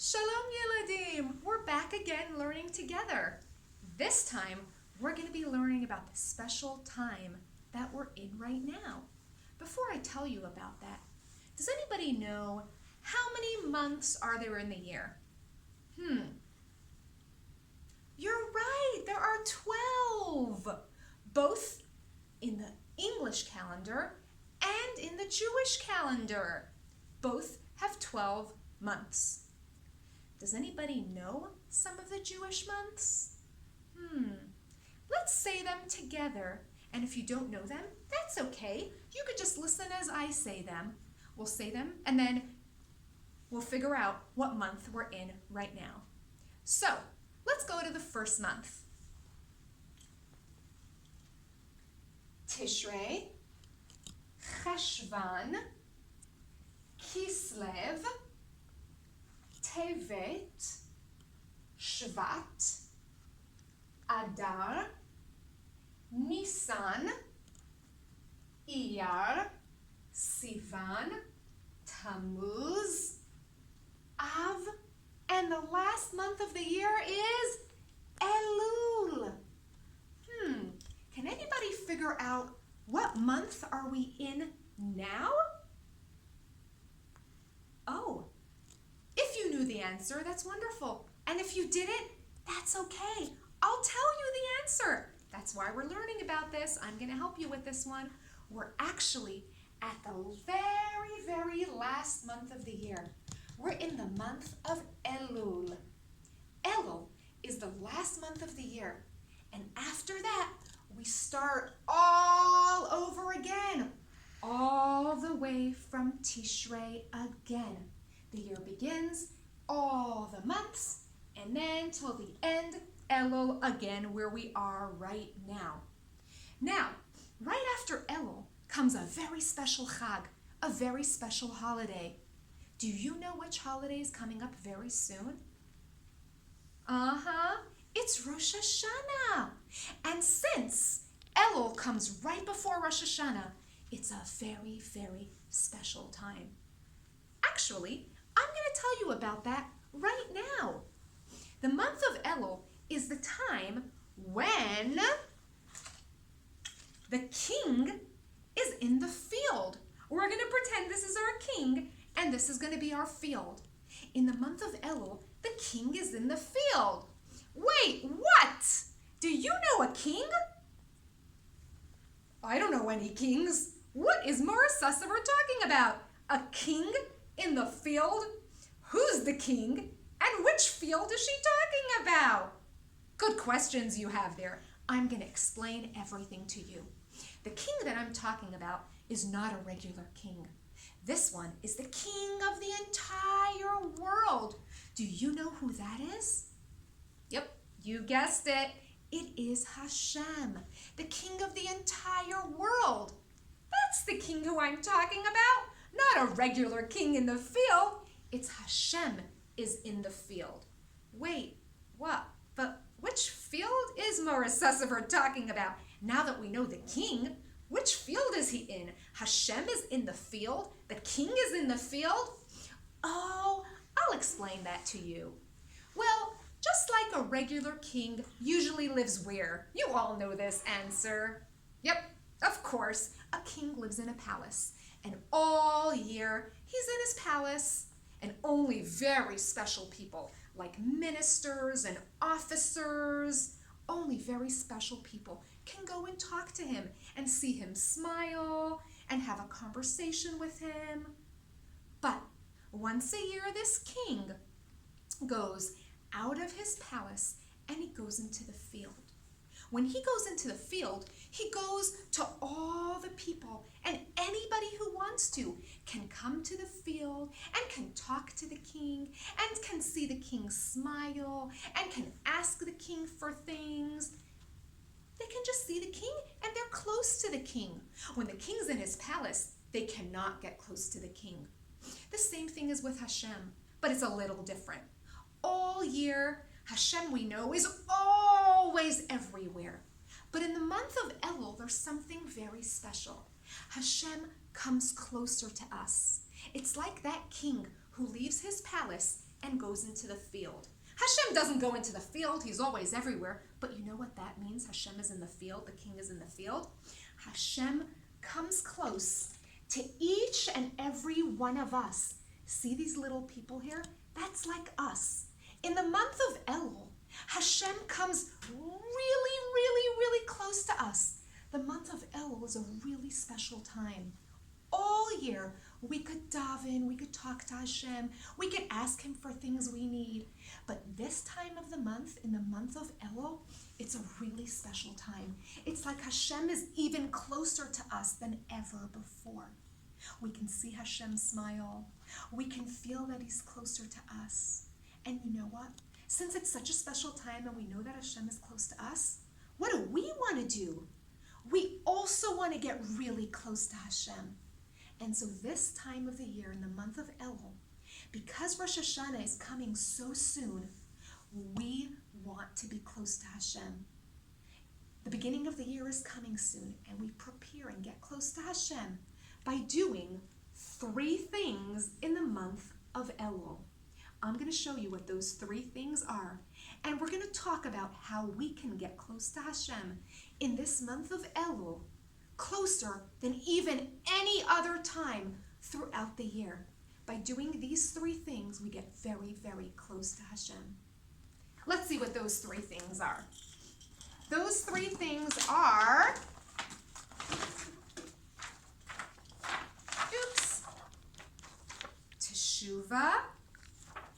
Shalom Yeladim! We're back again learning together. This time, we're going to be learning about the special time that we're in right now. Before I tell you about that, does anybody know how many months are there in the year? You're right, there are 12, both in the English calendar and in the Jewish calendar. Both have 12 months. Does anybody know some of the Jewish months? Let's say them together. And if you don't know them, that's okay. You could just listen as I say them. We'll say them and then we'll figure out what month we're in right now. So, let's go to the first month. Tishrei, Cheshvan, Kislev, Tevet, Shvat, Adar, Nisan, Iyar, Sivan, Tammuz, Av, and the last month of the year is Elul. Can anybody figure out what month are we in now? Oh, if you knew the answer, that's wonderful. And if you didn't, that's okay. I'll tell you the answer. That's why we're learning about this. I'm going to help you with this one. We're actually at the very, very last month of the year. We're in the month of Elul. Elul is the last month of the year. And after that, we start all over again, all the way from Tishrei again. The year begins, all the months, and then till the end, Elul again, where we are right now. Now, right after Elul comes a very special Chag, a very special holiday. Do you know which holiday is coming up very soon? It's Rosh Hashanah. And since Elul comes right before Rosh Hashanah, it's a very, very special time. Actually, I'm going to tell you about that right now. The month of Elul is the time when the king is in the field. We're going to pretend this is our king, and this is going to be our field. In the month of Elul, the king is in the field. Wait, what? Do you know a king? I don't know any kings. What is Marissa talking about? A king in the field? Who's the king? And which field is she talking about? Good questions you have there. I'm going to explain everything to you. The king that I'm talking about is not a regular king. This one is the king of the entire world. Do you know who that is? Yep, you guessed it. It is Hashem, the king of the entire world. That's the king who I'm talking about, not a regular king in the field. It's Hashem is in the field. Wait, what? But which field is Marissa talking about? Now that we know the king, which field is he in? Hashem is in the field? The king is in the field? Oh, I'll explain that to you. Well, just like a regular king usually lives where? You all know this answer. Yep, of course, a king lives in a palace. And all year, he's in his palace. And only very special people, like ministers and officers, only very special people can go and talk to him and see him smile and have a conversation with him. But once a year, this king goes out of his palace and he goes into the field. When he goes into the field, he goes to all the people, and anybody who wants to can come to the field and can talk to the king and can see the king smile and can ask the king for things. They can just see the king and they're close to the king. When the king's in his palace, they cannot get close to the king. The same thing is with Hashem, but it's a little different. All year, Hashem, we know, is always everywhere. But in the month of Elul, there's something very special. Hashem comes closer to us. It's like that king who leaves his palace and goes into the field. Hashem doesn't go into the field. He's always everywhere. But you know what that means? Hashem is in the field. The king is in the field. Hashem comes close to each and every one of us. See these little people here? That's like us. In the month of Elul, Hashem comes really close to us. The month of Elul is a really special time. All year, we could daven, we could talk to Hashem, we could ask him for things we need. But this time of the month, in the month of Elul, it's a really special time. It's like Hashem is even closer to us than ever before. We can see Hashem smile. We can feel that he's closer to us. And you know what? Since it's such a special time and we know that Hashem is close to us, what do we want to do? We also want to get really close to Hashem. And so this time of the year, in the month of Elul, because Rosh Hashanah is coming so soon, we want to be close to Hashem. The beginning of the year is coming soon, and we prepare and get close to Hashem by doing 3 things in the month of Elul. I'm going to show you what those 3 things are, and we're going to talk about how we can get close to Hashem in this month of Elul, closer than even any other time throughout the year. By doing these 3 things, we get very close to Hashem. Let's see what those 3 things are. Those 3 things are, Teshuvah,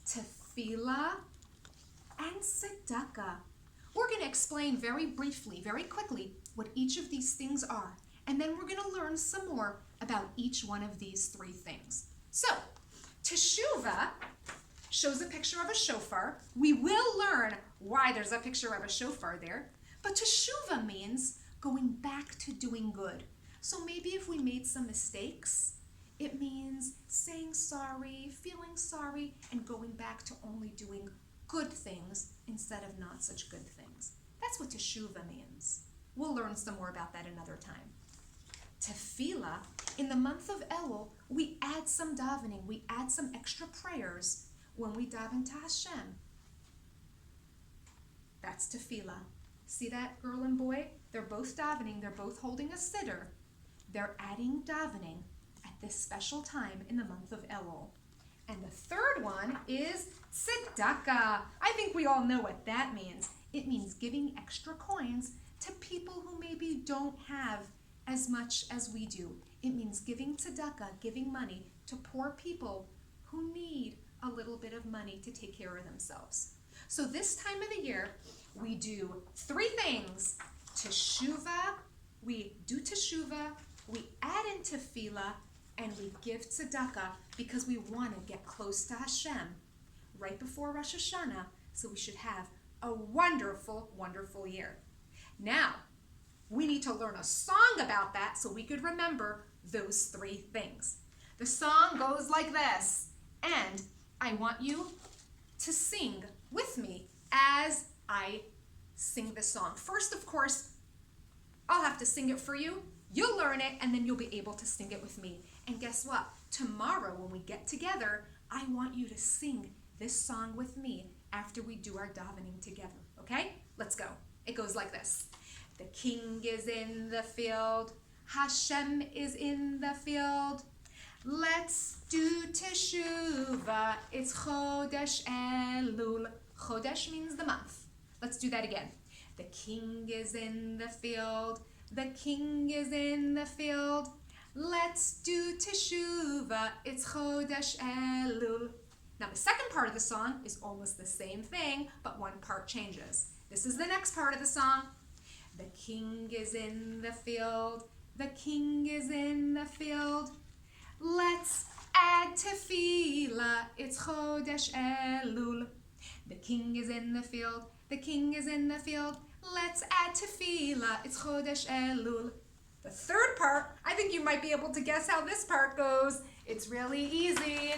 Tefillah, and Tzedakah. We're going to explain very briefly, very quickly, what each of these things are. And then we're going to learn some more about each one of these 3 things. So, Teshuvah shows a picture of a shofar. We will learn why there's a picture of a shofar there. But Teshuvah means going back to doing good. So maybe if we made some mistakes, it means saying sorry, feeling sorry, and going back to only doing good things instead of not such good things. That's what Teshuvah means. We'll learn some more about that another time. Tefillah, in the month of Elul, we add some davening, we add some extra prayers when we daven to Hashem. That's Tefillah. See that girl and boy? They're both davening, they're both holding a siddur. They're adding davening at this special time in the month of Elul. And the third one is tzedakah. I think we all know what that means. It means giving extra coins to people who maybe don't have as much as we do. It means giving tzedakah, giving money to poor people who need a little bit of money to take care of themselves. So this time of the year, we do 3 things. Teshuvah, we do teshuvah, we add in tefillah, and we give tzedakah because we want to get close to Hashem right before Rosh Hashanah, so we should have a wonderful year. Now, we need to learn a song about that so we could remember those 3 things. The song goes like this, and I want you to sing with me as I sing the song. First, of course, I'll have to sing it for you. You'll learn it, and then you'll be able to sing it with me. And guess what? Tomorrow, when we get together, I want you to sing this song with me after we do our davening together, okay? Let's go. It goes like this. The king is in the field. Hashem is in the field. Let's do teshuvah. It's Chodesh Elul. Chodesh means the month. Let's do that again. The king is in the field. The king is in the field. Let's do teshuvah. It's Chodesh Elul. Now the second part of the song is almost the same thing, but one part changes. This is the next part of the song. The king is in the field. The king is in the field. Let's add tefillah. It's Chodesh Elul. The king is in the field. The king is in the field. Let's add tefillah. It's Chodesh Elul. The third part, I think you might be able to guess how this part goes. It's really easy.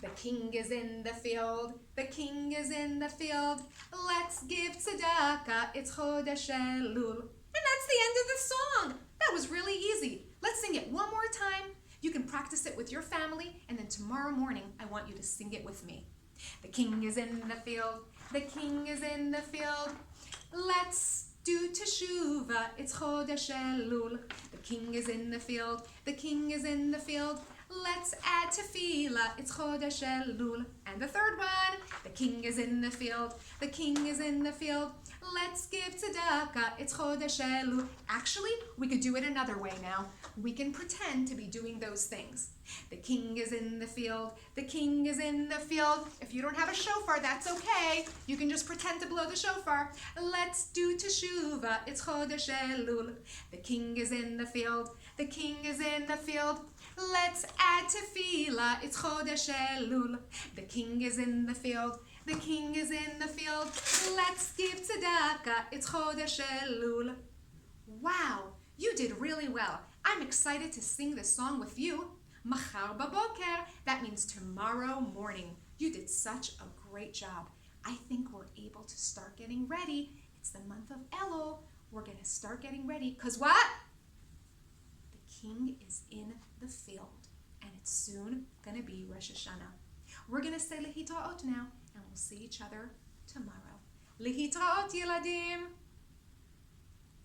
The king is in the field. The king is in the field. Let's give tzedakah. It's Chodesh Elul. And that's the end of the song. That was really easy. Let's sing it one more time You can practice it with your family, and then tomorrow morning, I want you to sing it with me. The king is in the field. The king is in the field. Let's do teshuvah. It's chodesh elul. The king is in the field. The king is in the field. Let's add tefillah. It's chodesh elul. And the third one. The king is in the field. The king is in the field. Let's give tzedakah. It's chodesh elul. Actually, we could do it another way now. We can pretend to be doing those things. The king is in the field. The king is in the field. If you don't have a shofar, that's okay. You can just pretend to blow the shofar. Let's do teshuvah. It's chodesh elul. The king is in the field. The king is in the field. Let's add tefillah. It's chodesh elul. The king is in the field. The king is in the field. Let's give tzedakah. It's chodesh elul. Wow, you did really well. I'm excited to sing this song with you. Machar baboker, that means tomorrow morning. You did such a great job. I think we're able to start getting ready. It's the month of Elul. We're going to start getting ready because what? The king is in the field, and it's soon going to be Rosh Hashanah. We're going to say Lehitaot now, and we'll see each other tomorrow. Lehitaot, Yeladim.